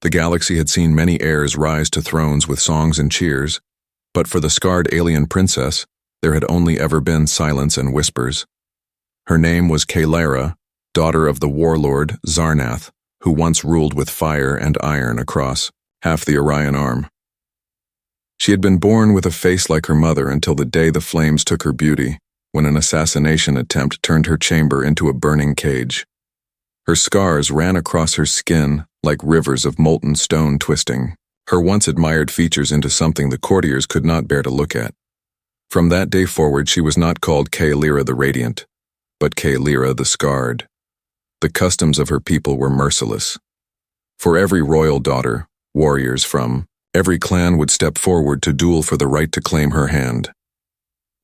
The galaxy had seen many heirs rise to thrones with songs and cheers, but for the scarred alien princess, there had only ever been silence and whispers. Her name was Kalara, daughter of the warlord Zarnath, who once ruled with fire and iron across half the Orion arm. She had been born with a face like her mother until the day the flames took her beauty, when an assassination attempt turned her chamber into a burning cage. Her scars ran across her skin like rivers of molten stone twisting, her once admired features into something the courtiers could not bear to look at. From that day forward she was not called Kalara the Radiant, but Kalara the Scarred. The customs of her people were merciless. For every royal daughter, warriors from every clan would step forward to duel for the right to claim her hand.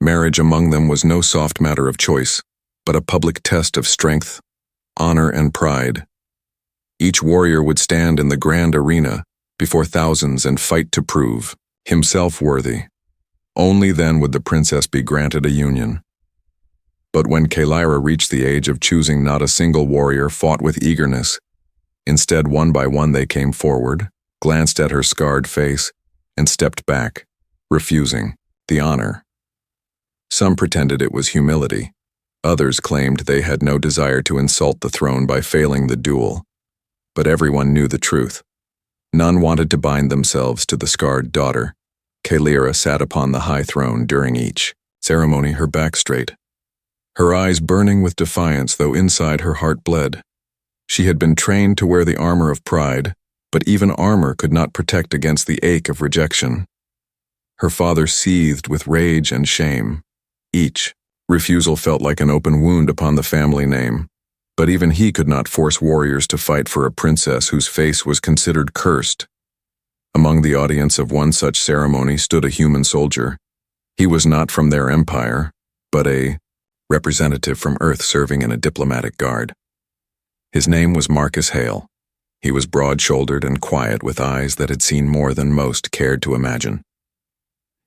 Marriage among them was no soft matter of choice, but a public test of strength, honor, and pride. Each warrior would stand in the grand arena before thousands and fight to prove himself worthy. Only then would the princess be granted a union. But when Kalara reached the age of choosing, not a single warrior fought with eagerness. Instead, one by one they came forward, glanced at her scarred face, and stepped back, refusing the honor. Some pretended it was humility. Others claimed they had no desire to insult the throne by failing the duel. But everyone knew the truth. None wanted to bind themselves to the scarred daughter. Kalara sat upon the high throne during each ceremony, her back straight, her eyes burning with defiance, though inside her heart bled. She had been trained to wear the armor of pride, but even armor could not protect against the ache of rejection. Her father seethed with rage and shame. Each refusal felt like an open wound upon the family name, but even he could not force warriors to fight for a princess whose face was considered cursed. Among the audience of one such ceremony stood a human soldier. He was not from their empire, but a representative from Earth serving in a diplomatic guard. His name was Marcus Hale. He was broad-shouldered and quiet, with eyes that had seen more than most cared to imagine.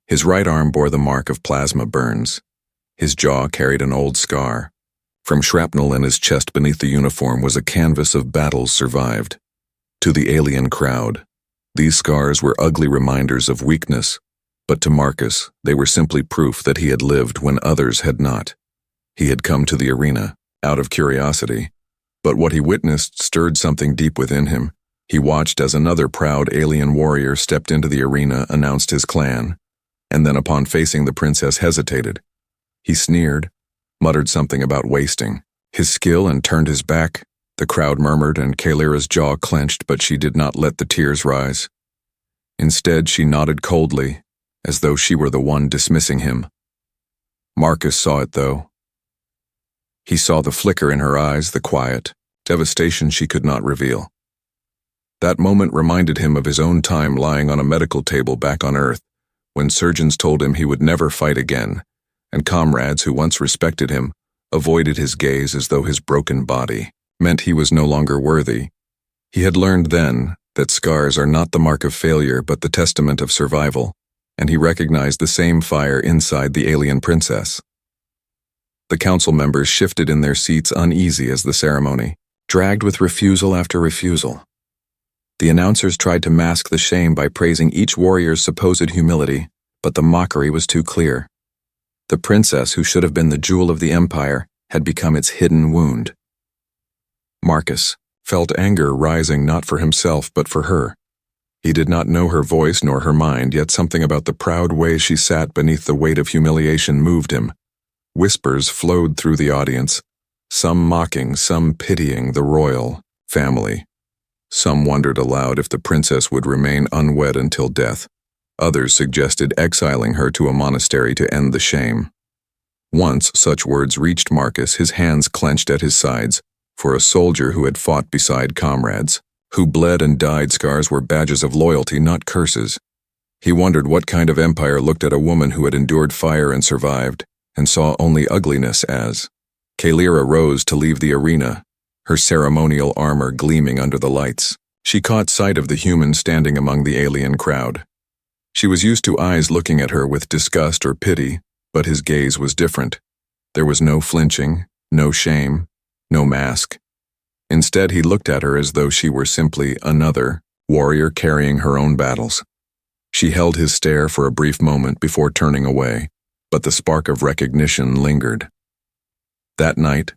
His right arm bore the mark of plasma burns. His jaw carried an old scar. From shrapnel in his chest beneath the uniform was a canvas of battles survived. To the alien crowd, these scars were ugly reminders of weakness, but to Marcus, they were simply proof that he had lived when others had not. He had come to the arena, out of curiosity, but what he witnessed stirred something deep within him. He watched as another proud alien warrior stepped into the arena, announced his clan, and then upon facing the princess hesitated. He sneered, muttered something about wasting his skill, and turned his back. The crowd murmured, and Kalara's jaw clenched, but she did not let the tears rise. Instead, she nodded coldly, as though she were the one dismissing him. Marcus saw it, though. He saw the flicker in her eyes, the quiet devastation she could not reveal. That moment reminded him of his own time lying on a medical table back on Earth, when surgeons told him he would never fight again, and comrades who once respected him avoided his gaze as though his broken body meant he was no longer worthy. He had learned then that scars are not the mark of failure but the testament of survival, and he recognized the same fire inside the alien princess. The council members shifted in their seats, uneasy as the ceremony dragged with refusal after refusal. The announcers tried to mask the shame by praising each warrior's supposed humility, but the mockery was too clear. The princess, who should have been the jewel of the empire, had become its hidden wound. Marcus felt anger rising not for himself but for her. He did not know her voice nor her mind, yet something about the proud way she sat beneath the weight of humiliation moved him. Whispers flowed through the audience, some mocking, some pitying the royal family. Some wondered aloud if the princess would remain unwed until death. Others suggested exiling her to a monastery to end the shame. Once such words reached Marcus, his hands clenched at his sides. For a soldier who had fought beside comrades, who bled and died, scars were badges of loyalty, not curses. He wondered what kind of empire looked at a woman who had endured fire and survived, and saw only ugliness as. Kalara rose to leave the arena, her ceremonial armor gleaming under the lights. She caught sight of the human standing among the alien crowd. She was used to eyes looking at her with disgust or pity, but his gaze was different. There was no flinching, no shame, no mask. Instead, he looked at her as though she were simply another, warrior carrying her own battles. She held his stare for a brief moment before turning away, but the spark of recognition lingered. That night,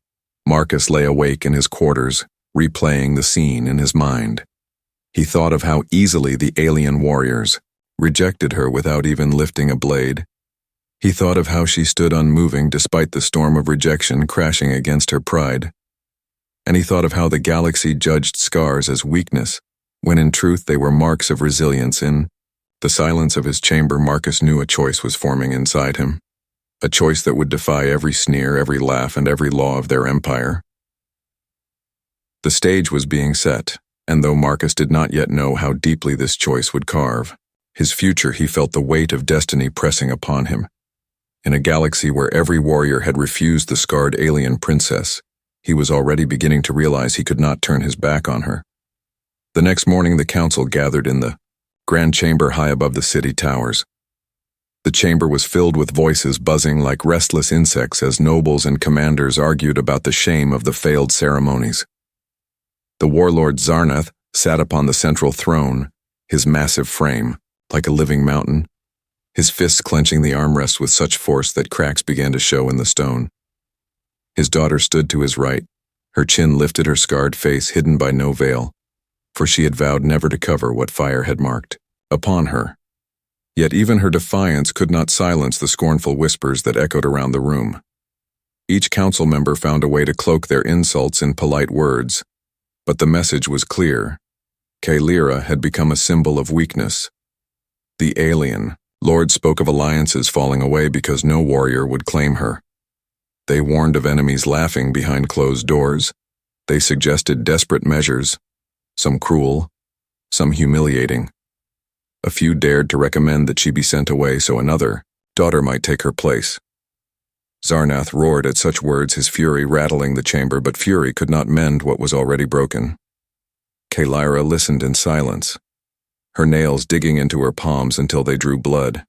Marcus lay awake in his quarters, replaying the scene in his mind. He thought of how easily the alien warriors rejected her without even lifting a blade. He thought of how she stood unmoving despite the storm of rejection crashing against her pride. And he thought of how the galaxy judged scars as weakness, when in truth they were marks of resilience. In the silence of his chamber, Marcus knew a choice was forming inside him. A choice that would defy every sneer, every laugh, and every law of their empire. The stage was being set, and though Marcus did not yet know how deeply this choice would carve his future, he felt the weight of destiny pressing upon him. In a galaxy where every warrior had refused the scarred alien princess, he was already beginning to realize he could not turn his back on her. The next morning, the council gathered in the grand chamber high above the city towers. The chamber was filled with voices buzzing like restless insects as nobles and commanders argued about the shame of the failed ceremonies. The warlord Zarnath sat upon the central throne, his massive frame, like a living mountain, his fists clenching the armrests with such force that cracks began to show in the stone. His daughter stood to his right, her chin lifted, her scarred face hidden by no veil, for she had vowed never to cover what fire had marked upon her. Yet even her defiance could not silence the scornful whispers that echoed around the room. Each council member found a way to cloak their insults in polite words, but the message was clear. Kalyra had become a symbol of weakness. The alien lord spoke of alliances falling away because no warrior would claim her. They warned of enemies laughing behind closed doors. They suggested desperate measures, some cruel, some humiliating. A few dared to recommend that she be sent away so another daughter might take her place. Zarnath roared at such words, his fury rattling the chamber, but fury could not mend what was already broken. Kalyra listened in silence, her nails digging into her palms until they drew blood.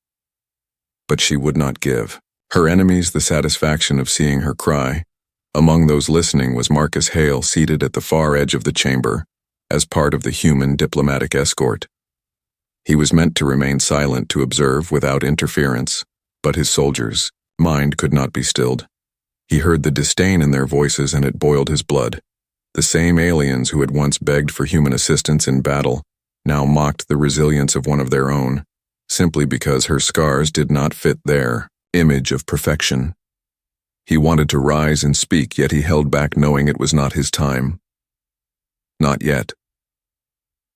But she would not give her enemies the satisfaction of seeing her cry. Among those listening was Marcus Hale, seated at the far edge of the chamber, as part of the human diplomatic escort. He was meant to remain silent, to observe without interference, but his soldiers' mind could not be stilled. He heard the disdain in their voices, and it boiled his blood. The same aliens who had once begged for human assistance in battle now mocked the resilience of one of their own, simply because her scars did not fit their image of perfection. He wanted to rise and speak, yet he held back, knowing it was not his time. Not yet.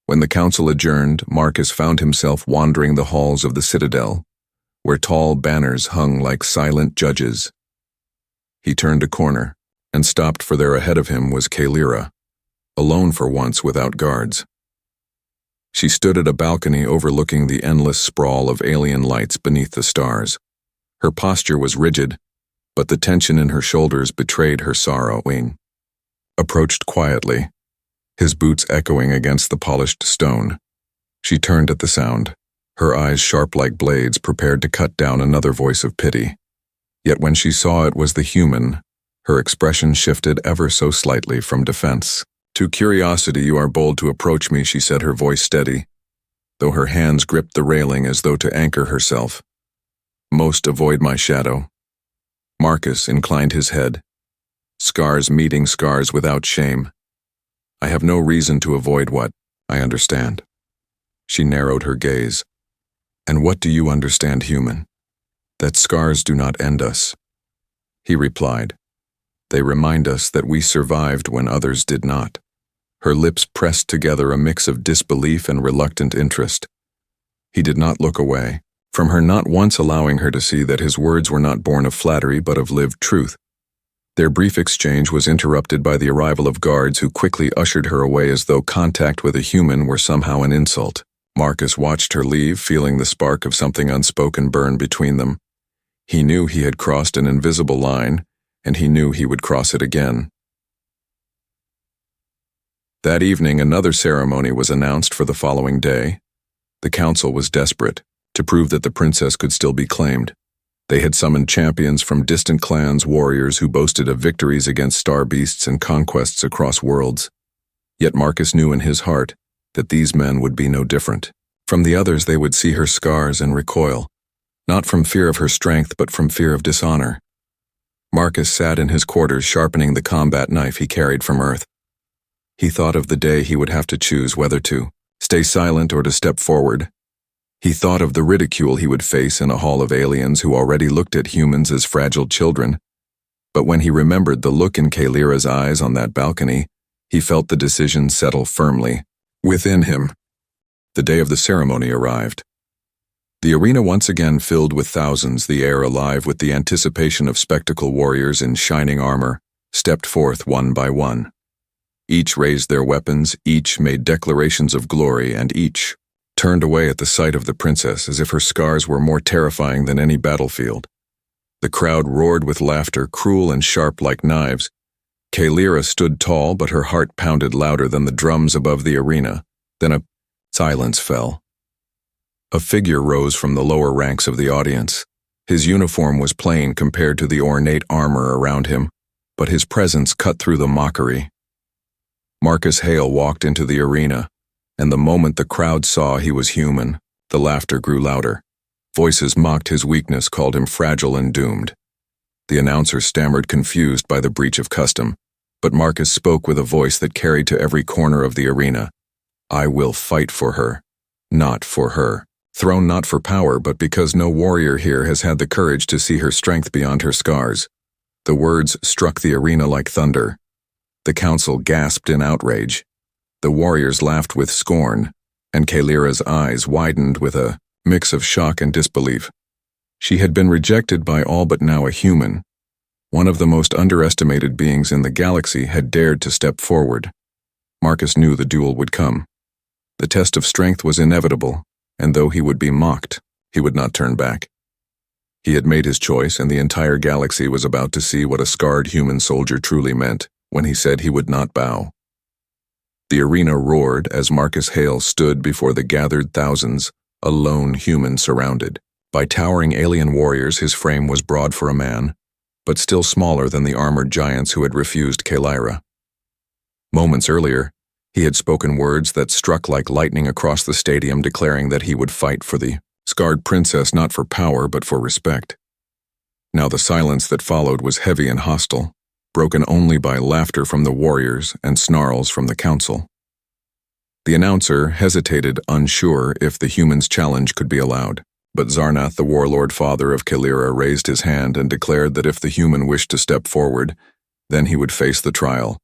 When the council adjourned, Marcus found himself wandering the halls of the citadel, where tall banners hung like silent judges. He turned a corner and stopped, for there ahead of him was Kalyra, alone for once without guards. She stood at a balcony overlooking the endless sprawl of alien lights beneath the stars. Her posture was rigid, but the tension in her shoulders betrayed her sorrow. Wayne approached quietly, his boots echoing against the polished stone. She turned at the sound, her eyes sharp like blades, prepared to cut down another voice of pity. Yet when she saw it was the human, her expression shifted ever so slightly from defense to curiosity. "You are bold to approach me," she said, her voice steady, though her hands gripped the railing as though to anchor herself. "Most avoid my shadow." Marcus inclined his head. "Scars meeting scars without shame. I have no reason to avoid what I understand." She narrowed her gaze. "And what do you understand, human?" "That scars do not end us," he replied. "They remind us that we survived when others did not." Her lips pressed together, a mix of disbelief and reluctant interest. He did not look away from her, not once allowing her to see that his words were not born of flattery but of lived truth. Their brief exchange was interrupted by the arrival of guards who quickly ushered her away as though contact with a human were somehow an insult. Marcus watched her leave, feeling the spark of something unspoken burn between them. He knew he had crossed an invisible line, and he knew he would cross it again. That evening, another ceremony was announced for the following day. The council was desperate to prove that the princess could still be claimed. They had summoned champions from distant clans, warriors who boasted of victories against star beasts and conquests across worlds. Yet Marcus knew in his heart that these men would be no different. From the others they would see her scars and recoil, not from fear of her strength but from fear of dishonor. Marcus sat in his quarters sharpening the combat knife he carried from Earth. He thought of the day he would have to choose whether to stay silent or to step forward. He thought of the ridicule he would face in a hall of aliens who already looked at humans as fragile children. But when he remembered the look in Kalira's eyes on that balcony, he felt the decision settle firmly within him. The day of the ceremony arrived. The arena once again filled with thousands, the air alive with the anticipation of spectacle warriors in shining armor, stepped forth one by one. Each raised their weapons, each made declarations of glory, and each turned away at the sight of the princess as if her scars were more terrifying than any battlefield. The crowd roared with laughter, cruel and sharp like knives. Kalira stood tall, but her heart pounded louder than the drums above the arena. Then a silence fell. A figure rose from the lower ranks of the audience. His uniform was plain compared to the ornate armor around him, but his presence cut through the mockery. Marcus Hale walked into the arena, and the moment the crowd saw he was human, the laughter grew louder. Voices mocked his weakness, called him fragile and doomed. The announcer stammered, confused by the breach of custom, but Marcus spoke with a voice that carried to every corner of the arena. I will fight for her, not for her. Thrown not for power, but because no warrior here has had the courage to see her strength beyond her scars. The words struck the arena like thunder. The council gasped in outrage. The warriors laughed with scorn, and Kalira's eyes widened with a mix of shock and disbelief. She had been rejected by all but now a human. One of the most underestimated beings in the galaxy had dared to step forward. Marcus knew the duel would come. The test of strength was inevitable, and though he would be mocked, he would not turn back. He had made his choice, and the entire galaxy was about to see what a scarred human soldier truly meant when he said he would not bow. The arena roared as Marcus Hale stood before the gathered thousands, a lone human surrounded by towering alien warriors. His frame was broad for a man, but still smaller than the armored giants who had refused Kalira. Moments earlier, he had spoken words that struck like lightning across the stadium, declaring that he would fight for the scarred princess not for power but for respect. Now the silence that followed was heavy and hostile, broken only by laughter from the warriors and snarls from the council. The announcer hesitated, unsure if the human's challenge could be allowed, but Zarnath, the warlord father of Kalira, raised his hand and declared that if the human wished to step forward, then he would face the trial.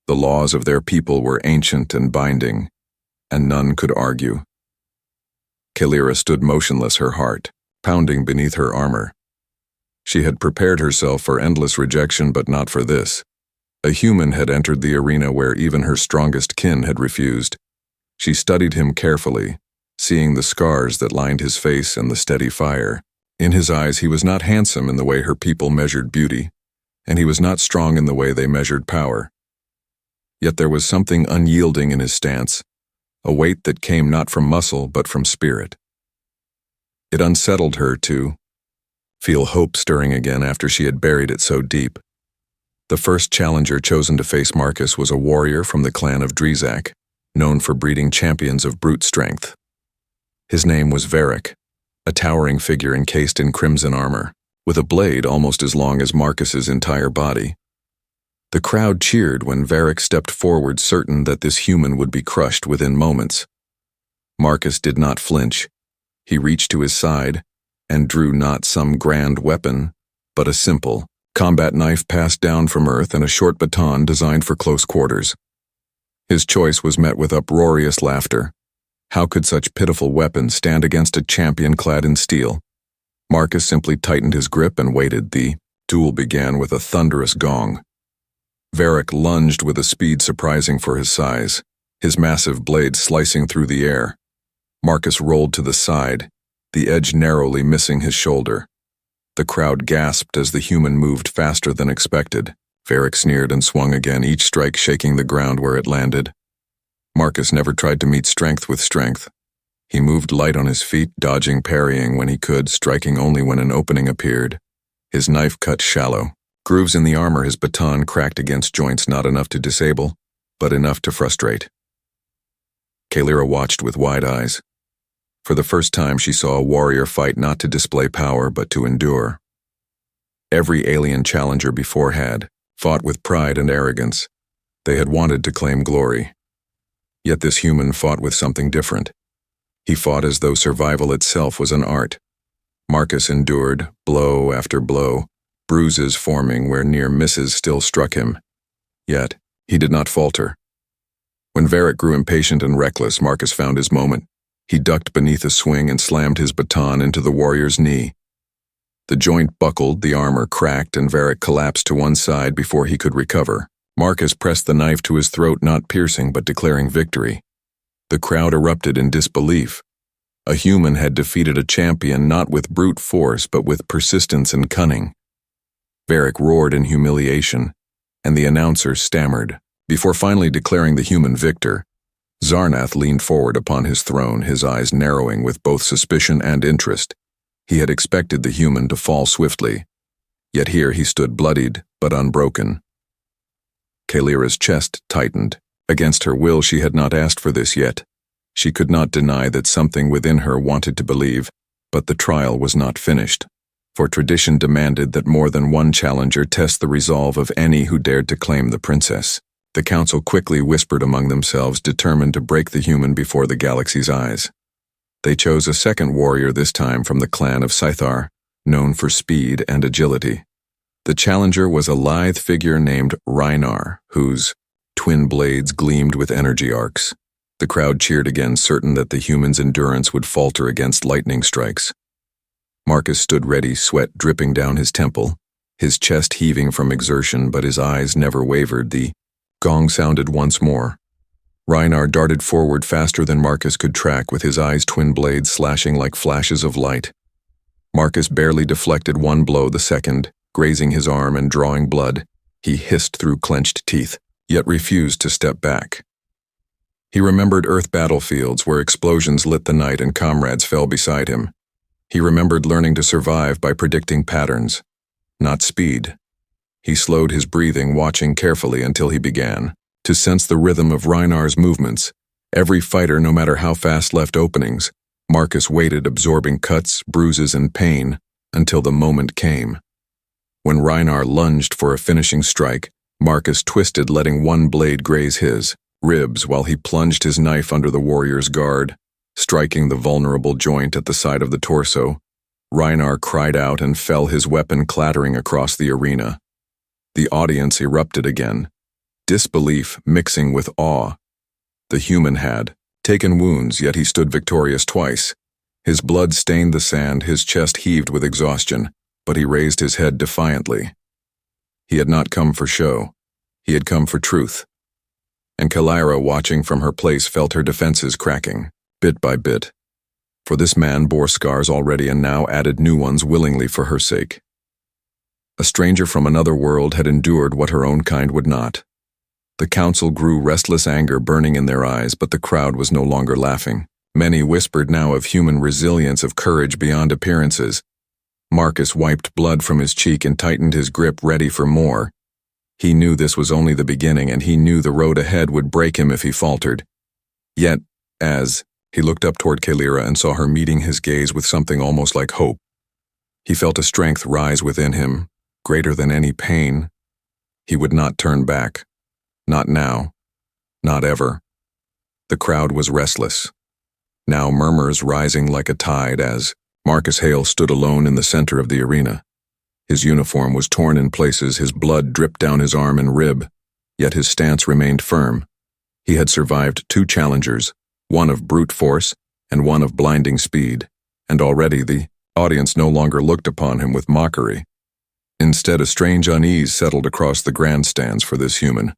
The laws of their people were ancient and binding, and none could argue. Kalira stood motionless, her heart pounding beneath her armor. She had prepared herself for endless rejection, but not for this. A human had entered the arena where even her strongest kin had refused. She studied him carefully, seeing the scars that lined his face and the steady fire. In his eyes, he was not handsome in the way her people measured beauty, and he was not strong in the way they measured power. Yet there was something unyielding in his stance, a weight that came not from muscle but from spirit. It unsettled her to feel hope stirring again after she had buried it so deep. The first challenger chosen to face Marcus was a warrior from the clan of Drizak, known for breeding champions of brute strength. His name was Varric, a towering figure encased in crimson armor, with a blade almost as long as Marcus's entire body. The crowd cheered when Varric stepped forward, certain that this human would be crushed within moments. Marcus did not flinch. He reached to his side and drew not some grand weapon, but a simple combat knife passed down from Earth and a short baton designed for close quarters. His choice was met with uproarious laughter. How could such pitiful weapons stand against a champion clad in steel? Marcus simply tightened his grip and waited. The duel began with a thunderous gong. Varric lunged with a speed surprising for his size, his massive blade slicing through the air. Marcus rolled to the side, the edge narrowly missing his shoulder. The crowd gasped as the human moved faster than expected. Varric sneered and swung again, each strike shaking the ground where it landed. Marcus never tried to meet strength with strength. He moved light on his feet, dodging, parrying when he could, striking only when an opening appeared. His knife cut shallow. Grooves in the armor, his baton cracked against joints not enough to disable, but enough to frustrate. Kalira watched with wide eyes. For the first time, she saw a warrior fight not to display power, but to endure. Every alien challenger before had fought with pride and arrogance. They had wanted to claim glory. Yet this human fought with something different. He fought as though survival itself was an art. Marcus endured, blow after blow, bruises forming where near misses still struck him. Yet, he did not falter. When Varric grew impatient and reckless, Marcus found his moment. He ducked beneath a swing and slammed his baton into the warrior's knee. The joint buckled, the armor cracked, and Varric collapsed to one side before he could recover. Marcus pressed the knife to his throat, not piercing but declaring victory. The crowd erupted in disbelief. A human had defeated a champion not with brute force but with persistence and cunning. Varric roared in humiliation, and the announcer stammered. Before finally declaring the human victor, Zarnath leaned forward upon his throne, his eyes narrowing with both suspicion and interest. He had expected the human to fall swiftly, yet here he stood bloodied but unbroken. Kalira's chest tightened. Against her will, she had not asked for this yet. She could not deny that something within her wanted to believe, but the trial was not finished, for tradition demanded that more than one challenger test the resolve of any who dared to claim the princess. The council quickly whispered among themselves, determined to break the human before the galaxy's eyes. They chose a second warrior, this time from the clan of Sci-Fi, known for speed and agility. The challenger was a lithe figure named Reinar, whose twin blades gleamed with energy arcs. The crowd cheered again, certain that the human's endurance would falter against lightning strikes. Marcus stood ready, sweat dripping down his temple, his chest heaving from exertion, but his eyes never wavered. The gong sounded once more. Reinar darted forward faster than Marcus could track, with his eyes' twin blades slashing like flashes of light. Marcus barely deflected one blow, the second, grazing his arm and drawing blood. He hissed through clenched teeth, yet refused to step back. He remembered Earth battlefields where explosions lit the night and comrades fell beside him. He remembered learning to survive by predicting patterns, not speed. He slowed his breathing, watching carefully until he began to sense the rhythm of Reinar's movements. Every fighter, no matter how fast, left openings. Marcus waited, absorbing cuts, bruises, and pain, until the moment came. When Reinar lunged for a finishing strike, Marcus twisted, letting one blade graze his ribs while he plunged his knife under the warrior's guard, striking the vulnerable joint at the side of the torso. Reinar cried out and fell, his weapon clattering across the arena. The audience erupted again, disbelief mixing with awe. The human had taken wounds, yet he stood victorious twice. His blood stained the sand, his chest heaved with exhaustion, but he raised his head defiantly. He had not come for show. He had come for truth. And Kalira, watching from her place, felt her defenses cracking, bit by bit. For this man bore scars already and now added new ones willingly for her sake. A stranger from another world had endured what her own kind would not. The council grew, restless anger burning in their eyes, but the crowd was no longer laughing. Many whispered now of human resilience, of courage beyond appearances. Marcus wiped blood from his cheek and tightened his grip, ready for more. He knew this was only the beginning, and he knew the road ahead would break him if he faltered. Yet, as he looked up toward Kalira and saw her meeting his gaze with something almost like hope, he felt a strength rise within him, greater than any pain. He would not turn back. Not now. Not ever. The crowd was restless. Now murmurs rising like a tide as Marcus Hale stood alone in the center of the arena. His uniform was torn in places, his blood dripped down his arm and rib, yet his stance remained firm. He had survived 2 challengers, one of brute force and one of blinding speed, and already the audience no longer looked upon him with mockery. Instead, a strange unease settled across the grandstands, for this human,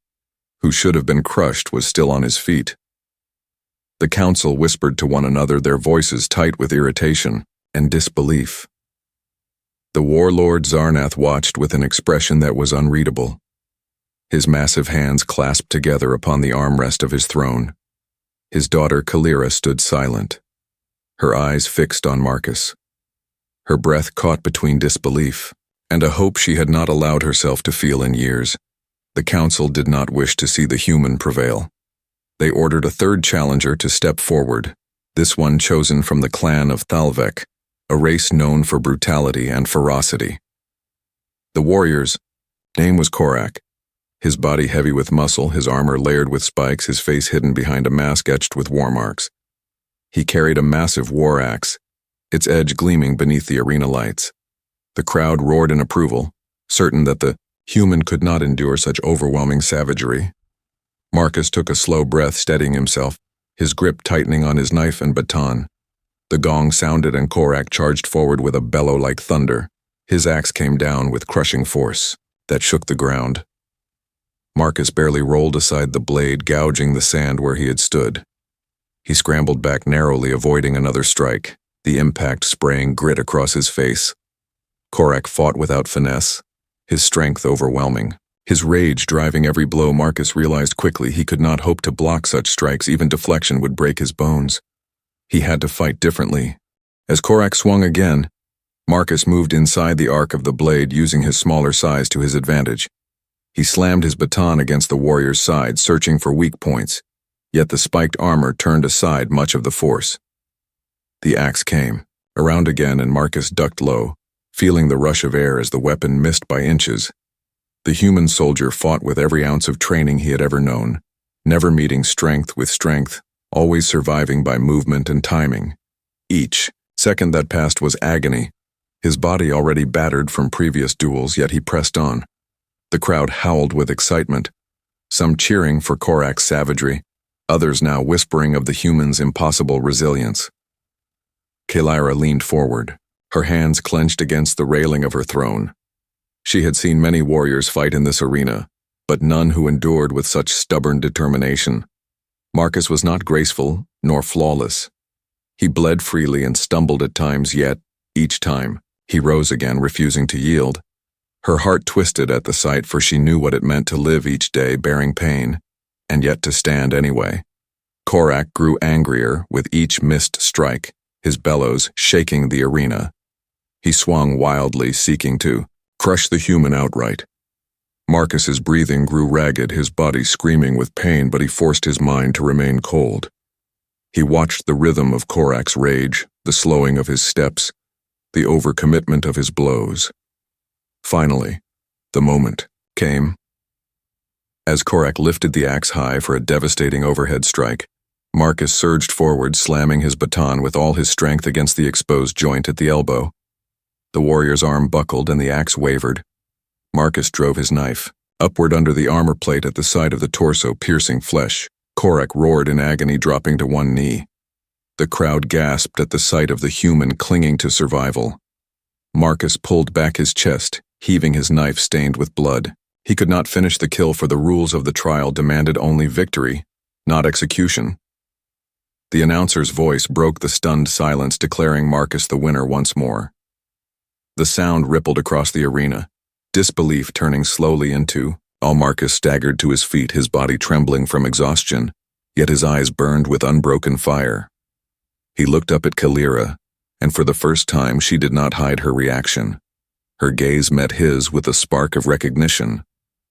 who should have been crushed, was still on his feet. The council whispered to one another, their voices tight with irritation and disbelief. The warlord Zarnath watched with an expression that was unreadable. His massive hands clasped together upon the armrest of his throne. His daughter Kalira stood silent, her eyes fixed on Marcus. Her breath caught between disbelief and a hope she had not allowed herself to feel in years. The council did not wish to see the human prevail. They ordered a third challenger to step forward, this one chosen from the clan of Thalvek, a race known for brutality and ferocity. The warrior's name was Korak, his body heavy with muscle, his armor layered with spikes, his face hidden behind a mask etched with war marks. He carried a massive war axe, its edge gleaming beneath the arena lights. The crowd roared in approval, certain that the human could not endure such overwhelming savagery. Marcus took a slow breath, steadying himself, his grip tightening on his knife and baton. The gong sounded and Korak charged forward with a bellow like thunder. His axe came down with crushing force that shook the ground. Marcus barely rolled aside the blade, gouging the sand where he had stood. He scrambled back narrowly, avoiding another strike, the impact spraying grit across his face. Korak fought without finesse, his strength overwhelming. His rage driving every blow. Marcus realized quickly he could not hope to block such strikes, even deflection would break his bones. He had to fight differently. As Korak swung again, Marcus moved inside the arc of the blade, using his smaller size to his advantage. He slammed his baton against the warrior's side, searching for weak points, yet the spiked armor turned aside much of the force. The axe came, around again, and Marcus ducked low, feeling the rush of air as the weapon missed by inches. The human soldier fought with every ounce of training he had ever known, never meeting strength with strength, always surviving by movement and timing. Each second that passed was agony, his body already battered from previous duels, yet he pressed on. The crowd howled with excitement, some cheering for Korak's savagery, others now whispering of the human's impossible resilience. Kalyra leaned forward, her hands clenched against the railing of her throne. She had seen many warriors fight in this arena, but none who endured with such stubborn determination. Marcus was not graceful nor flawless. He bled freely and stumbled at times, yet, each time, he rose again, refusing to yield. Her heart twisted at the sight, for she knew what it meant to live each day bearing pain, and yet to stand anyway. Korak grew angrier with each missed strike, his bellows shaking the arena. He swung wildly, seeking to crush the human outright. Marcus's breathing grew ragged, his body screaming with pain, but he forced his mind to remain cold. He watched the rhythm of Korak's rage, the slowing of his steps, the overcommitment of his blows. Finally, the moment came. As Korak lifted the axe high for a devastating overhead strike, Marcus surged forward, slamming his baton with all his strength against the exposed joint at the elbow. The warrior's arm buckled and the axe wavered. Marcus drove his knife upward under the armor plate at the side of the torso, piercing flesh. Korak roared in agony, dropping to one knee. The crowd gasped at the sight of the human clinging to survival. Marcus pulled back his chest, heaving his knife stained with blood. He could not finish the kill, for the rules of the trial demanded only victory, not execution. The announcer's voice broke the stunned silence, declaring Marcus the winner once more. The sound rippled across the arena, disbelief turning slowly into awe. Marcus staggered to his feet, his body trembling from exhaustion, yet his eyes burned with unbroken fire. He looked up at Kalyra, and for the first time she did not hide her reaction. Her gaze met his with a spark of recognition,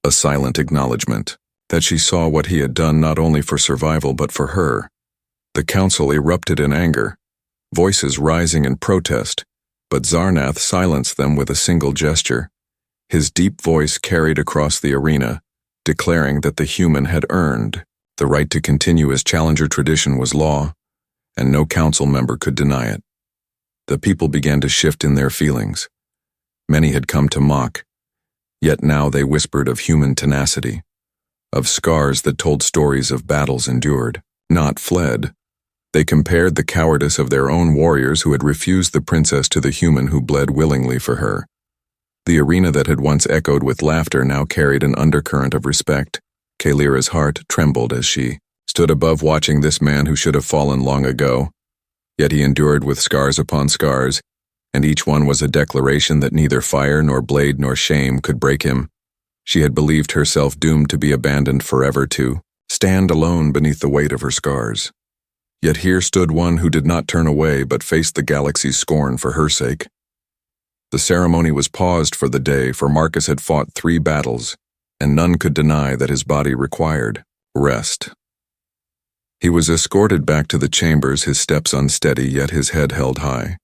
a silent acknowledgement that she saw what he had done not only for survival but for her. The council erupted in anger, voices rising in protest, but Zarnath silenced them with a single gesture. His deep voice carried across the arena, declaring that the human had earned the right to continue as challenger. Tradition was law, and no council member could deny it. The people began to shift in their feelings. Many had come to mock, yet now they whispered of human tenacity, of scars that told stories of battles endured, not fled. They compared the cowardice of their own warriors who had refused the princess to the human who bled willingly for her. The arena that had once echoed with laughter now carried an undercurrent of respect. Kalyra's heart trembled as she stood above, watching this man who should have fallen long ago. Yet he endured with scars upon scars, and each one was a declaration that neither fire nor blade nor shame could break him. She had believed herself doomed to be abandoned forever, to stand alone beneath the weight of her scars. Yet here stood one who did not turn away but faced the galaxy's scorn for her sake. The ceremony was paused for the day, for Marcus had fought 3 battles, and none could deny that his body required rest. He was escorted back to the chambers, his steps unsteady, yet his head held high.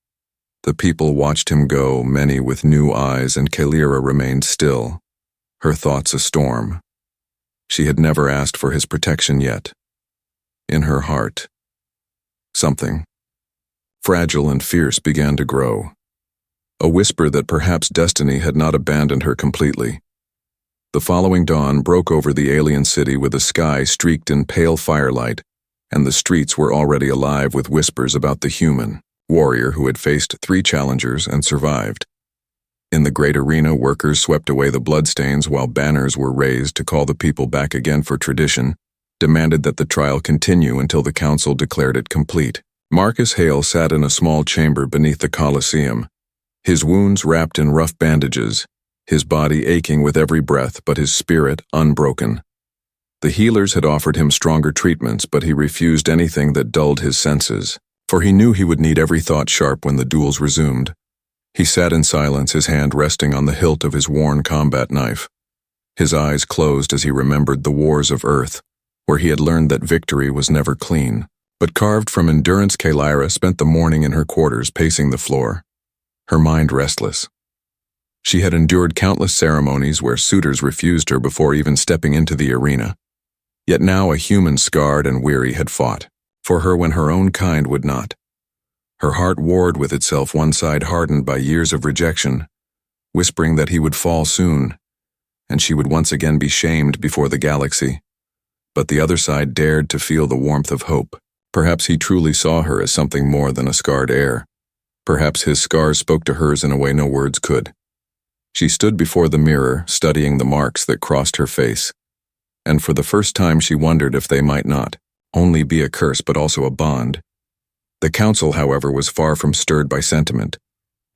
The people watched him go, many with new eyes, and Kalira remained still, her thoughts a storm. She had never asked for his protection yet. In her heart, something, fragile and fierce, began to grow. A whisper that perhaps destiny had not abandoned her completely. The following dawn broke over the alien city with a sky streaked in pale firelight, and the streets were already alive with whispers about the human warrior who had faced 3 challengers and survived. In the great arena, workers swept away the bloodstains while banners were raised to call the people back again for tradition, demanded that the trial continue until the council declared it complete. Marcus Hale sat in a small chamber beneath the Colosseum, his wounds wrapped in rough bandages, his body aching with every breath, but his spirit unbroken. The healers had offered him stronger treatments, but he refused anything that dulled his senses, for he knew he would need every thought sharp when the duels resumed. He sat in silence, his hand resting on the hilt of his worn combat knife. His eyes closed as he remembered the wars of Earth, where he had learned that victory was never clean. But carved from endurance, Kalira spent the morning in her quarters, pacing the floor, her mind restless. She had endured countless ceremonies where suitors refused her before even stepping into the arena. Yet now a human scarred and weary had fought for her when her own kind would not. Her heart warred with itself, one side hardened by years of rejection, whispering that he would fall soon, and she would once again be shamed before the galaxy. But the other side dared to feel the warmth of hope. Perhaps he truly saw her as something more than a scarred heir. Perhaps his scars spoke to hers in a way no words could. She stood before the mirror, studying the marks that crossed her face, and for the first time she wondered if they might not only be a curse but also a bond. The council, however, was far from stirred by sentiment.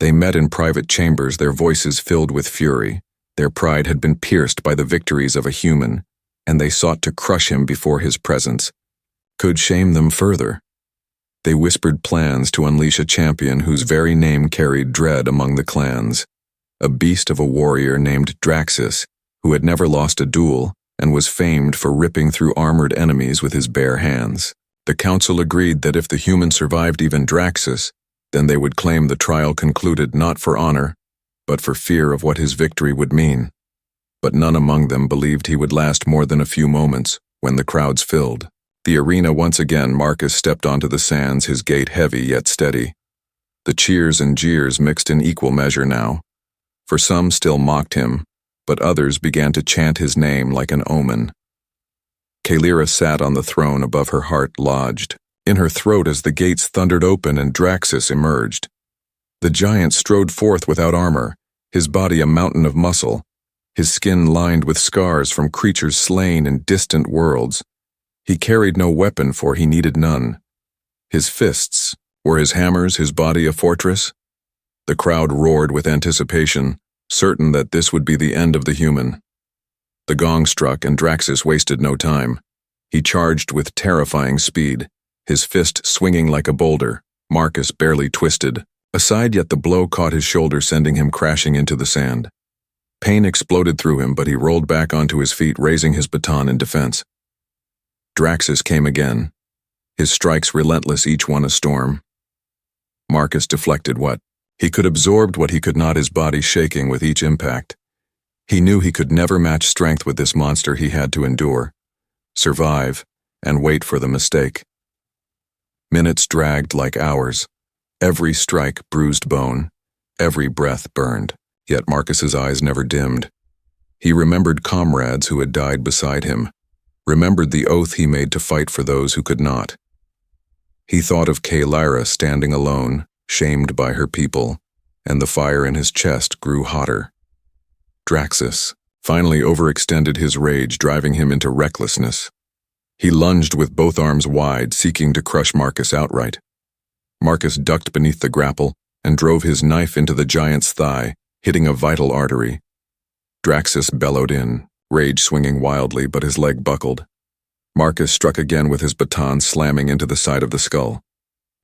They met in private chambers, their voices filled with fury. Their pride had been pierced by the victories of a human, and they sought to crush him before his presence could shame them further. They whispered plans to unleash a champion whose very name carried dread among the clans, a beast of a warrior named Draxus, who had never lost a duel and was famed for ripping through armored enemies with his bare hands. The council agreed that if the human survived even Draxus, then they would claim the trial concluded not for honor, but for fear of what his victory would mean. But none among them believed he would last more than a few moments when the crowds filled the arena once again. Marcus stepped onto the sands, his gait heavy yet steady. The cheers and jeers mixed in equal measure now, for some still mocked him, but others began to chant his name like an omen. Kalira sat on the throne above her heart lodged in her throat as the gates thundered open and Draxus emerged. The giant strode forth without armor, his body a mountain of muscle, his skin lined with scars from creatures slain in distant worlds. He carried no weapon, for he needed none. His fists were his hammers, his body a fortress. The crowd roared with anticipation, certain that this would be the end of the human. The gong struck, and Draxus wasted no time. He charged with terrifying speed, his fist swinging like a boulder. Marcus barely twisted aside, yet the blow caught his shoulder, sending him crashing into the sand. Pain exploded through him, but he rolled back onto his feet, raising his baton in defense. Draxus came again, his strikes relentless, each one a storm. Marcus deflected what he could, absorbed what he could not, his body shaking with each impact. He knew he could never match strength with this monster. He had to endure, survive, and wait for the mistake. Minutes dragged like hours. Every strike bruised bone, every breath burned. Yet Marcus's eyes never dimmed. He remembered comrades who had died beside him, remembered the oath he made to fight for those who could not. He thought of Kalira standing alone, shamed by her people, and the fire in his chest grew hotter. Draxus finally overextended his rage, driving him into recklessness. He lunged with both arms wide, seeking to crush Marcus outright. Marcus ducked beneath the grapple and drove his knife into the giant's thigh, hitting a vital artery. Draxus bellowed in, rage swinging wildly, but his leg buckled. Marcus struck again with his baton, slamming into the side of the skull.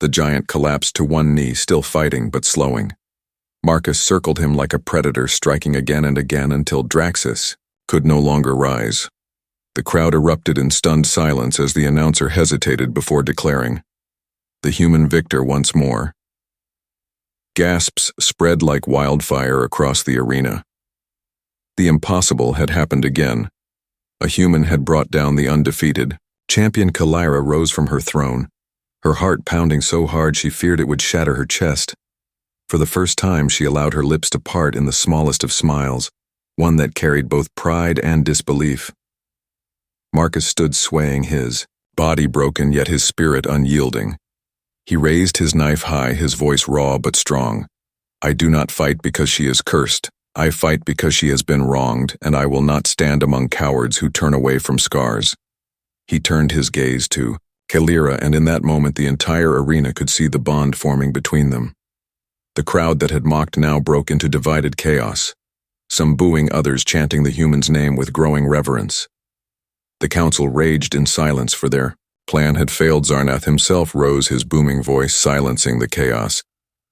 The giant collapsed to one knee, still fighting but slowing. Marcus circled him like a predator, striking again and again until Draxus could no longer rise. The crowd erupted in stunned silence as the announcer hesitated before declaring, "The human victor once more." Gasps spread like wildfire across the arena. The impossible had happened again. A human had brought down the undefeated. Champion Kalira rose from her throne, her heart pounding so hard she feared it would shatter her chest. For the first time, she allowed her lips to part in the smallest of smiles, one that carried both pride and disbelief. Marcus stood swaying, his body broken yet his spirit unyielding. He raised his knife high, his voice raw but strong. "I do not fight because she is cursed. I fight because she has been wronged, and I will not stand among cowards who turn away from scars." He turned his gaze to Kalira, and in that moment the entire arena could see the bond forming between them. The crowd that had mocked now broke into divided chaos, some booing, others chanting the human's name with growing reverence. The council raged in silence, for their plan had failed. Zarnath himself rose, his booming voice silencing the chaos.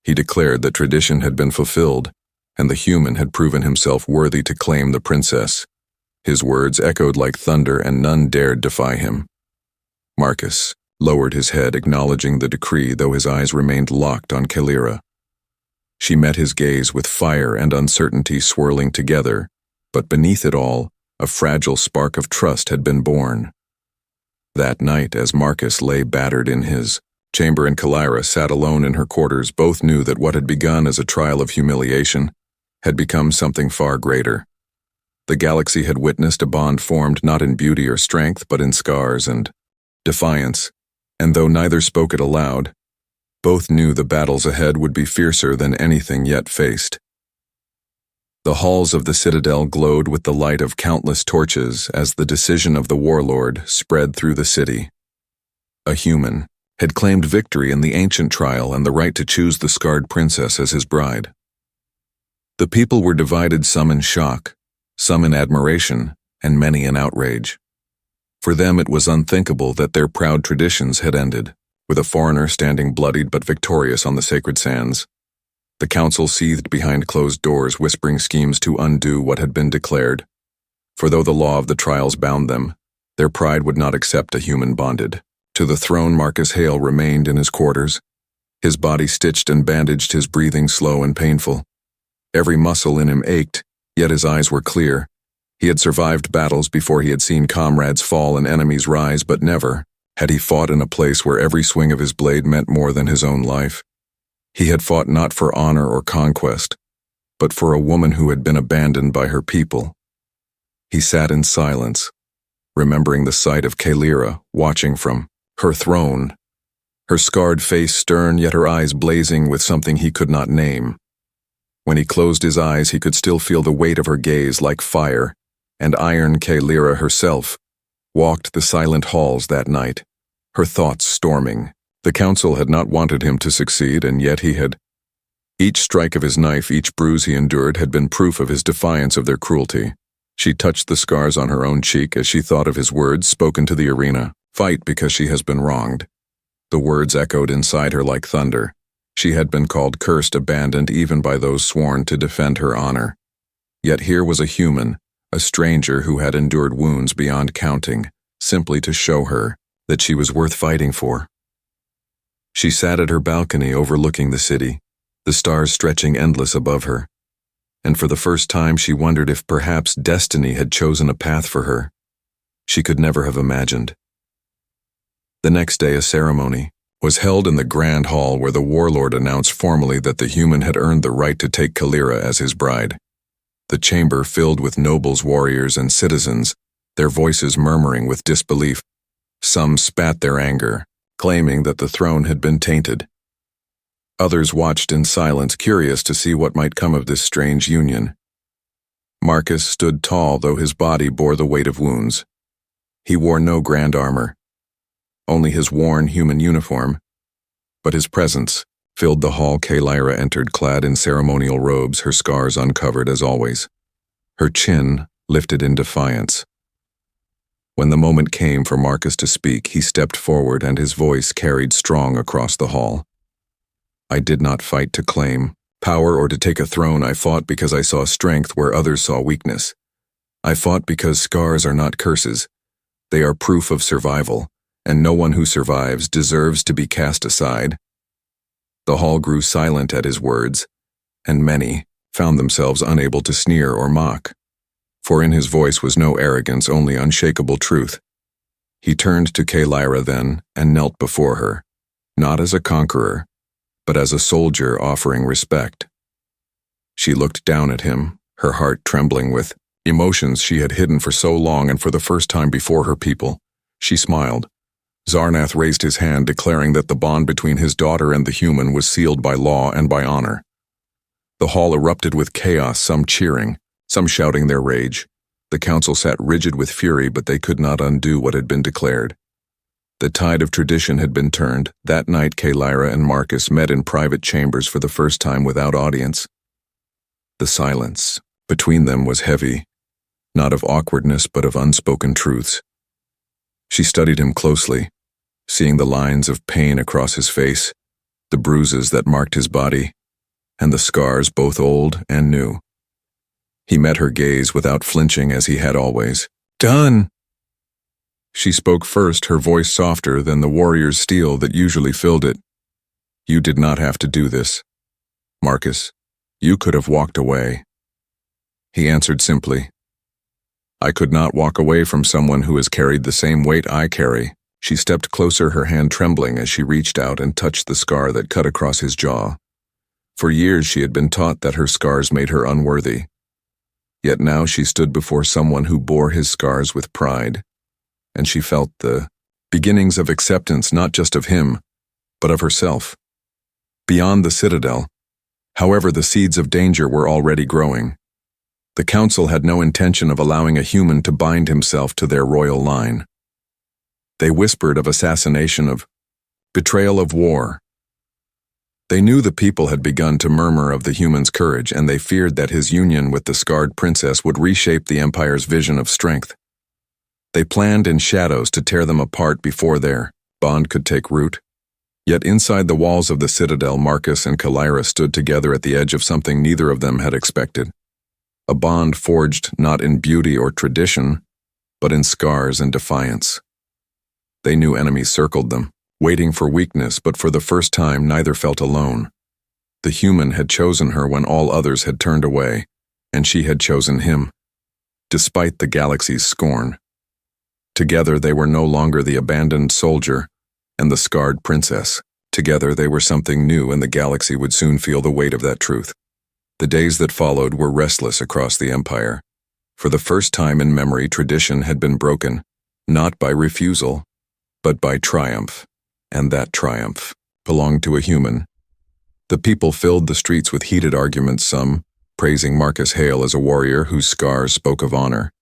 He declared that tradition had been fulfilled, and the human had proven himself worthy to claim the princess. His words echoed like thunder, and none dared defy him. Marcus lowered his head, acknowledging the decree, though his eyes remained locked on Kalira. She met his gaze with fire and uncertainty swirling together, but beneath it all, a fragile spark of trust had been born. That night, as Marcus lay battered in his chamber and Kalira sat alone in her quarters, both knew that what had begun as a trial of humiliation had become something far greater. The galaxy had witnessed a bond formed not in beauty or strength, but in scars and defiance, and though neither spoke it aloud, both knew the battles ahead would be fiercer than anything yet faced. The halls of the citadel glowed with the light of countless torches as the decision of the warlord spread through the city. A human had claimed victory in the ancient trial and the right to choose the scarred princess as his bride. The people were divided, some in shock, some in admiration, and many in outrage. For them it was unthinkable that their proud traditions had ended, with a foreigner standing bloodied but victorious on the sacred sands. The council seethed behind closed doors, whispering schemes to undo what had been declared. For though the law of the trials bound them, their pride would not accept a human bonded. To the throne, Marcus Hale remained in his quarters, his body stitched and bandaged, his breathing slow and painful. Every muscle in him ached, yet his eyes were clear. He had survived battles before, he had seen comrades fall and enemies rise, but never had he fought in a place where every swing of his blade meant more than his own life. He had fought not for honor or conquest, but for a woman who had been abandoned by her people. He sat in silence, remembering the sight of Kalira watching from her throne, her scarred face stern, yet her eyes blazing with something he could not name. When he closed his eyes, he could still feel the weight of her gaze like fire, and Iron Kalira herself walked the silent halls that night, her thoughts storming. The council had not wanted him to succeed, and yet he had. Each strike of his knife, each bruise he endured, had been proof of his defiance of their cruelty. She touched the scars on her own cheek as she thought of his words spoken to the arena. "Fight because she has been wronged." The words echoed inside her like thunder. She had been called cursed, abandoned even by those sworn to defend her honor. Yet here was a human, a stranger who had endured wounds beyond counting, simply to show her that she was worth fighting for. She sat at her balcony overlooking the city, the stars stretching endless above her, and for the first time she wondered if perhaps destiny had chosen a path for her she could never have imagined. The next day a ceremony was held in the grand hall where the warlord announced formally that the human had earned the right to take Kalira as his bride. The chamber filled with nobles, warriors, and citizens, their voices murmuring with disbelief. Some spat their anger, claiming that the throne had been tainted. Others watched in silence, curious to see what might come of this strange union. Marcus stood tall, though his body bore the weight of wounds. He wore no grand armor, only his worn human uniform, but his presence filled the hall. Kalira entered clad in ceremonial robes, her scars uncovered as always, her chin lifted in defiance. When the moment came for Marcus to speak, he stepped forward and his voice carried strong across the hall. "I did not fight to claim power or to take a throne. I fought because I saw strength where others saw weakness. I fought because scars are not curses, They are proof of survival, and no one who survives deserves to be cast aside. The hall grew silent at his words, and many found themselves unable to sneer or mock, for in his voice was no arrogance, only unshakable truth. He turned to Lyra then and knelt before her, not as a conqueror, but as a soldier offering respect. She looked down at him, her heart trembling with emotions she had hidden for so long, and for the first time before her people. She smiled. Zarnath raised his hand, declaring that the bond between his daughter and the human was sealed by law and by honor. The hall erupted with chaos, some cheering, some shouting their rage. The council sat rigid with fury, but they could not undo what had been declared. The tide of tradition had been turned. That night Lyra and Marcus met in private chambers for the first time without audience. The silence between them was heavy, not of awkwardness but of unspoken truths. She studied him closely, seeing the lines of pain across his face, the bruises that marked his body, and the scars both old and new. He met her gaze without flinching, as he had always. "Done!" She spoke first, her voice softer than the warrior's steel that usually filled it. "You did not have to do this, Marcus. You could have walked away." He answered simply, "I could not walk away from someone who has carried the same weight I carry." She stepped closer, her hand trembling as she reached out and touched the scar that cut across his jaw. For years she had been taught that her scars made her unworthy. Yet now she stood before someone who bore his scars with pride, and she felt the beginnings of acceptance, not just of him, but of herself. Beyond the citadel, however, the seeds of danger were already growing. The council had no intention of allowing a human to bind himself to their royal line. They whispered of assassination, of betrayal, of war. They knew the people had begun to murmur of the human's courage, and they feared that his union with the scarred princess would reshape the Empire's vision of strength. They planned in shadows to tear them apart before their bond could take root. Yet inside the walls of the citadel, Marcus and Lyra stood together at the edge of something neither of them had expected. A bond forged not in beauty or tradition, but in scars and defiance. They knew enemies circled them, waiting for weakness, but for the first time neither felt alone. The human had chosen her when all others had turned away, and she had chosen him, despite the galaxy's scorn. Together they were no longer the abandoned soldier and the scarred princess. Together they were something new, and the galaxy would soon feel the weight of that truth. The days that followed were restless across the Empire. For the first time in memory, tradition had been broken, not by refusal, but by triumph, and that triumph belonged to a human. The people filled the streets with heated arguments, some praising Marcus Hale as a warrior whose scars spoke of honor,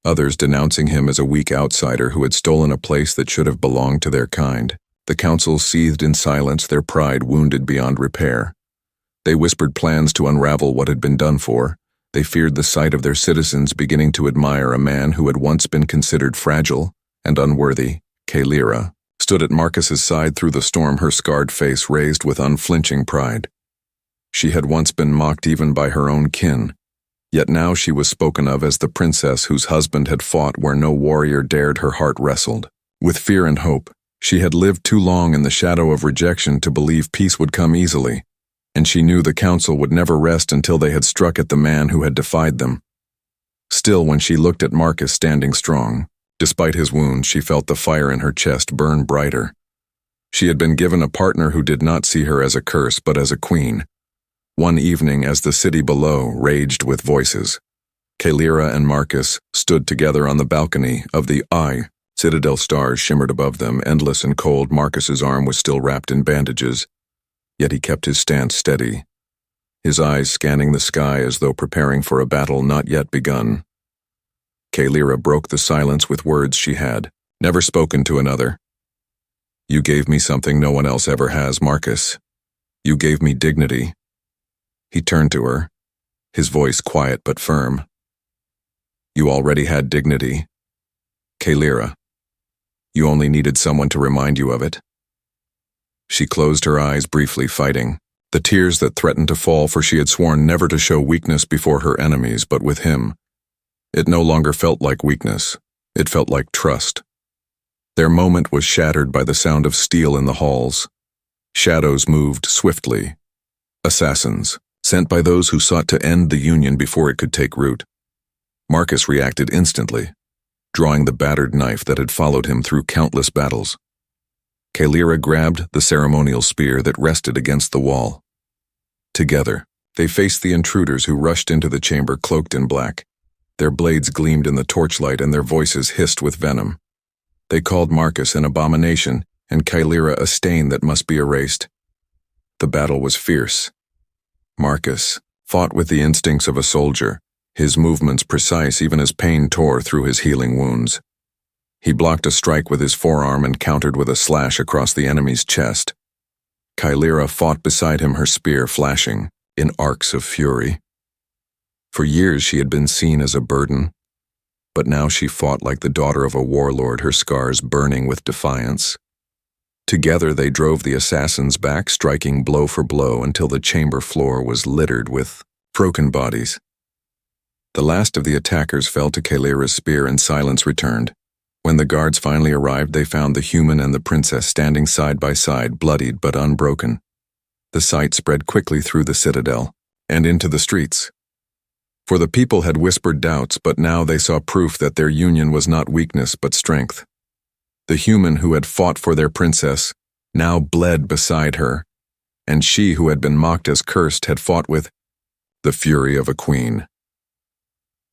others denouncing him as a weak outsider who had stolen a place that should have belonged to their kind. The council seethed in silence, their pride wounded beyond repair. They whispered plans to unravel what had been done for. They feared the sight of their citizens beginning to admire a man who had once been considered fragile and unworthy. Lyra stood at Marcus's side through the storm, her scarred face raised with unflinching pride. She had once been mocked even by her own kin, yet now she was spoken of as the princess whose husband had fought where no warrior dared. Her heart wrestled with fear and hope. She had lived too long in the shadow of rejection to believe peace would come easily, and she knew the council would never rest until they had struck at the man who had defied them. Still, when she looked at Marcus standing strong, despite his wounds, she felt the fire in her chest burn brighter. She had been given a partner who did not see her as a curse but as a queen. One evening, as the city below raged with voices, Lyra and Marcus stood together on the balcony of the Citadel. Stars shimmered above them, endless and cold. Marcus's arm was still wrapped in bandages, yet he kept his stance steady, his eyes scanning the sky as though preparing for a battle not yet begun. Lyra broke the silence with words she had never spoken to another. "You gave me something no one else ever has, Marcus. You gave me dignity." He turned to her, his voice quiet but firm. "You already had dignity, Lyra. You only needed someone to remind you of it." She closed her eyes briefly, fighting the tears that threatened to fall, for she had sworn never to show weakness before her enemies, but with him, it no longer felt like weakness. It felt like trust. Their moment was shattered by the sound of steel in the halls. Shadows moved swiftly. Assassins, sent by those who sought to end the Union before it could take root. Marcus reacted instantly, drawing the battered knife that had followed him through countless battles. Kaelira grabbed the ceremonial spear that rested against the wall. Together, they faced the intruders who rushed into the chamber cloaked in black. Their blades gleamed in the torchlight and their voices hissed with venom. They called Marcus an abomination and Kaelira a stain that must be erased. The battle was fierce. Marcus fought with the instincts of a soldier, his movements precise even as pain tore through his healing wounds. He blocked a strike with his forearm and countered with a slash across the enemy's chest. Kaelira fought beside him, her spear flashing in arcs of fury. For years she had been seen as a burden, but now she fought like the daughter of a warlord, her scars burning with defiance. Together they drove the assassins back, striking blow for blow until the chamber floor was littered with broken bodies. The last of the attackers fell to Kaelira's spear and silence returned. When the guards finally arrived, they found the human and the princess standing side by side, bloodied but unbroken. The sight spread quickly through the citadel and into the streets. For the people had whispered doubts, but now they saw proof that their union was not weakness but strength. The human who had fought for their princess now bled beside her, and she who had been mocked as cursed had fought with the fury of a queen.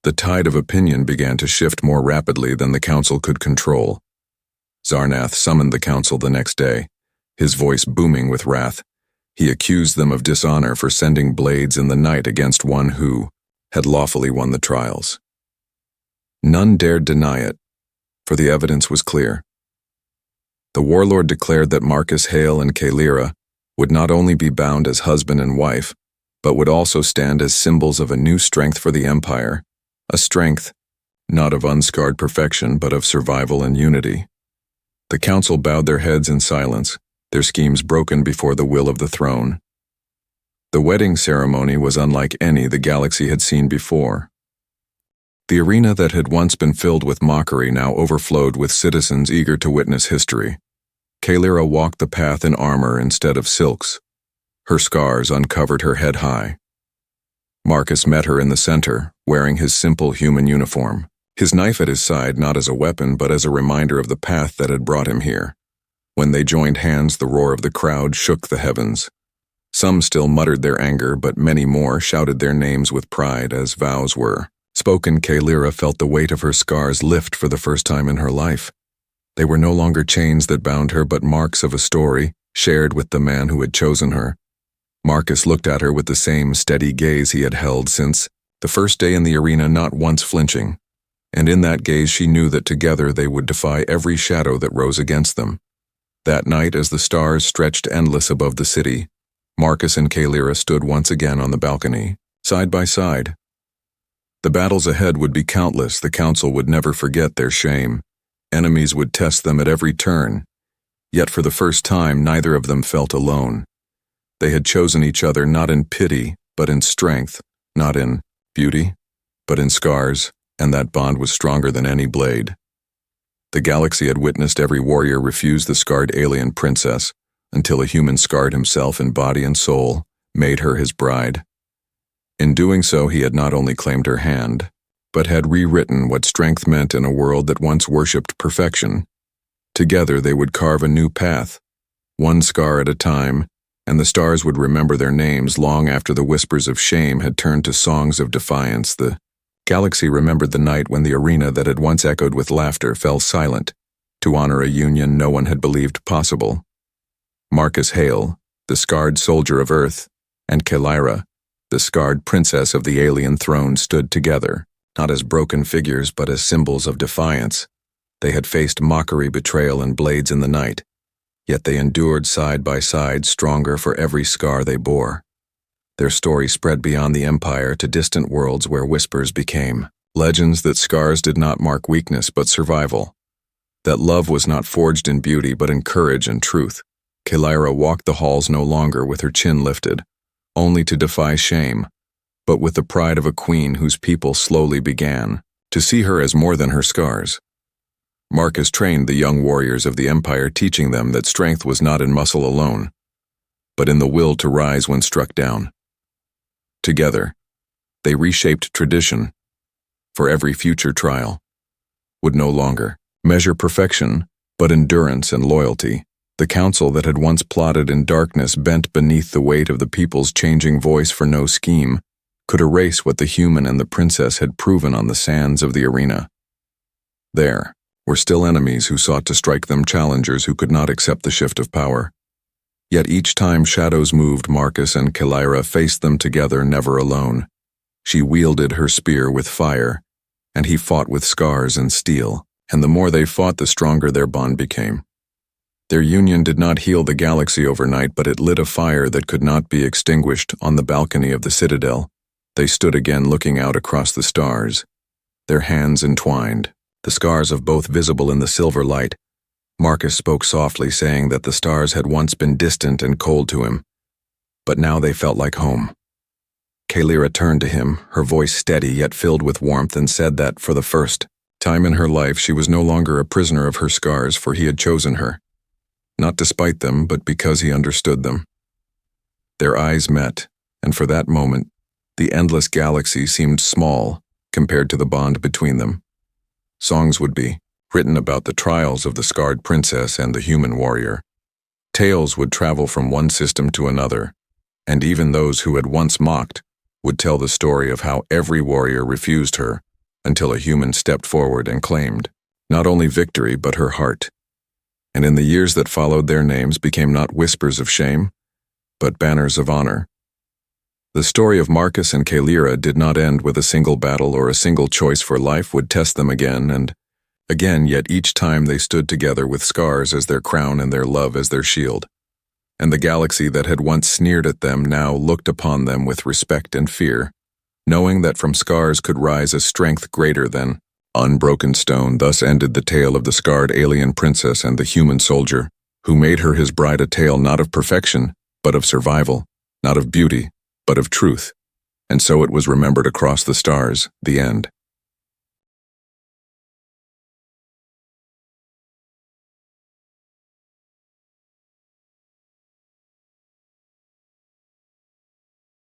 The tide of opinion began to shift more rapidly than the council could control. Zarnath summoned the council the next day, his voice booming with wrath. He accused them of dishonor for sending blades in the night against one who had lawfully won the trials. None dared deny it, for the evidence was clear. The warlord declared that Marcus Hale and Kaelira would not only be bound as husband and wife, but would also stand as symbols of a new strength for the empire, a strength not of unscarred perfection but of survival and unity. The council bowed their heads in silence, their schemes broken before the will of the throne. The wedding ceremony was unlike any the galaxy had seen before. The arena that had once been filled with mockery now overflowed with citizens eager to witness history. Kaelira walked the path in armor instead of silks. Her scars uncovered her head high. Marcus met her in the center, wearing his simple human uniform, his knife at his side not as a weapon but as a reminder of the path that had brought him here. When they joined hands, the roar of the crowd shook the heavens. Some still muttered their anger, but many more shouted their names with pride as vows were spoken. Kaelira felt the weight of her scars lift for the first time in her life. They were no longer chains that bound her, but marks of a story shared with the man who had chosen her. Marcus looked at her with the same steady gaze he had held since the first day in the arena, not once flinching. And in that gaze she knew that together they would defy every shadow that rose against them. That night, as the stars stretched endless above the city, Marcus and Kaelira stood once again on the balcony, side by side. The battles ahead would be countless. The council would never forget their shame. Enemies would test them at every turn. Yet for the first time, neither of them felt alone. They had chosen each other not in pity, but in strength, not in beauty, but in scars, and that bond was stronger than any blade. The galaxy had witnessed every warrior refuse the scarred alien princess, until a human scarred himself in body and soul, made her his bride. In doing so, he had not only claimed her hand, but had rewritten what strength meant in a world that once worshipped perfection. Together they would carve a new path, one scar at a time, and the stars would remember their names long after the whispers of shame had turned to songs of defiance. The galaxy remembered the night when the arena that had once echoed with laughter fell silent, to honor a union no one had believed possible. Marcus Hale, the scarred soldier of Earth, and Kaelira, the scarred princess of the alien throne, stood together, not as broken figures but as symbols of defiance. They had faced mockery, betrayal, and blades in the night, yet they endured side by side, stronger for every scar they bore. Their story spread beyond the empire to distant worlds where whispers became legends, that scars did not mark weakness but survival, that love was not forged in beauty but in courage and truth. Kaelira walked the halls no longer with her chin lifted, only to defy shame, but with the pride of a queen whose people slowly began to see her as more than her scars. Marcus trained the young warriors of the Empire, teaching them that strength was not in muscle alone, but in the will to rise when struck down. Together, they reshaped tradition, for every future trial would no longer measure perfection, but endurance and loyalty. The council that had once plotted in darkness bent beneath the weight of the people's changing voice, for no scheme could erase what the human and the princess had proven on the sands of the arena. There were still enemies who sought to strike them, challengers who could not accept the shift of power. Yet each time shadows moved, Marcus and Kelaira faced them together, never alone. She wielded her spear with fire, and he fought with scars and steel, and the more they fought, the stronger their bond became. Their union did not heal the galaxy overnight, but it lit a fire that could not be extinguished. On the balcony of the Citadel, they stood again, looking out across the stars, their hands entwined, the scars of both visible in the silver light. Marcus spoke softly, saying that the stars had once been distant and cold to him, but now they felt like home. Kelaira turned to him, her voice steady yet filled with warmth, and said that, for the first time in her life, she was no longer a prisoner of her scars, for he had chosen her. Not despite them, but because he understood them. Their eyes met, and for that moment, the endless galaxy seemed small compared to the bond between them. Songs would be written about the trials of the scarred princess and the human warrior. Tales would travel from one system to another, and even those who had once mocked would tell the story of how every warrior refused her until a human stepped forward and claimed not only victory but her heart. And in the years that followed, their names became not whispers of shame, but banners of honor. The story of Marcus and Kelaira did not end with a single battle or a single choice, for life would test them again and again, yet each time they stood together with scars as their crown and their love as their shield. And the galaxy that had once sneered at them now looked upon them with respect and fear, knowing that from scars could rise a strength greater than unbroken stone. Thus ended the tale of the scarred alien princess and the human soldier, who made her his bride, a tale not of perfection, but of survival, not of beauty, but of truth. And so it was remembered across the stars. The end.